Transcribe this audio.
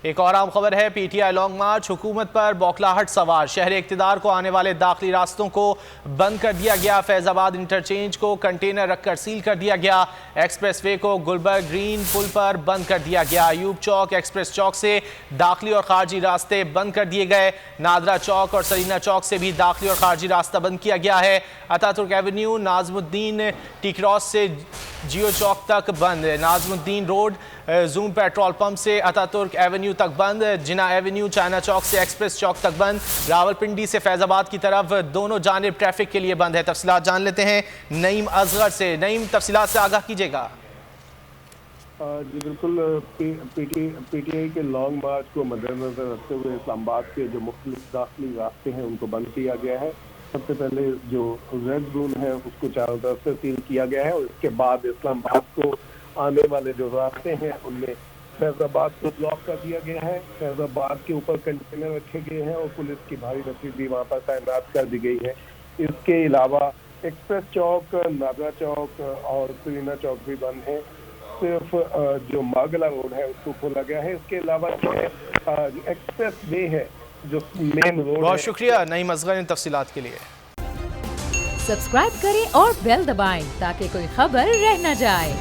एक और आम खबर है, PTI लॉन्ग मार्च, हुकूमत पर बौखलाहट सवार, शहर इक़्तिदार को आने वाले दाखिली रास्तों को बंद कर दिया गया। फैजाबाद इंटरचेंज को कंटेनर रखकर सील कर दिया गया। एक्सप्रेस वे को गुलबर्ग ग्रीन पुल पर बंद कर दिया गया। अयूब चौक एक्सप्रेस चौक से दाखिली और खारजी रास्ते बंद कर दिए गए। नादरा चौक और सरीना चौक से भी दाखिली और खारजी रास्ता बंद किया गया है। Ataturk Avenue Nazimuddin T cross से जियो चौक तक बंद। Nazimuddin road zoom petrol pump से अतातुर्क एवेन्यू तक बंद। जिना एवेन्यू चाइना चौक से एक्सप्रेस चौक तक बंद। रावलपिंडी से फैजाबाद की तरफ दोनों जानिब ट्रैफिक के लिए बंद है। तफसीलात जान लेते हैं नईम असगर से। नईम, तफसीलात से आगाह कीजिएगा। जी बिल्कुल, पीटीआई के लॉन्ग मार्च को मद्देनजर रखते हुए इस्लामाबाद के जो मुख्तलिफ दाखिली रास्ते हैं उनको बंद किया गया है। सबसे पहले जो रेड जोन है उसको चारों तरफ से सील किया गया है और इसके बाद इस्लामाबाद को आने वाले जो रास्ते हैं उनमें फैजाबाद को ब्लॉक कर दिया गया है। फैजाबाद के ऊपर कंटेनर रखे गए हैं और पुलिस की भारी रफीक भी वहाँ पर तैनात कर दी गई है। इसके अलावा एक्सप्रेस चौक, नादरा चौक और सरीना चौक भी बंद है। सिर्फ जो मागला रोड है उसको खोला गया है। इसके अलावा जो एक्सप्रेस वे है जो मेन रोड। बहुत शुक्रिया नईम असगर इन तफसीलात के लिए। सब्सक्राइब करें और बेल दबाएं ताकि कोई खबर रह न जाए।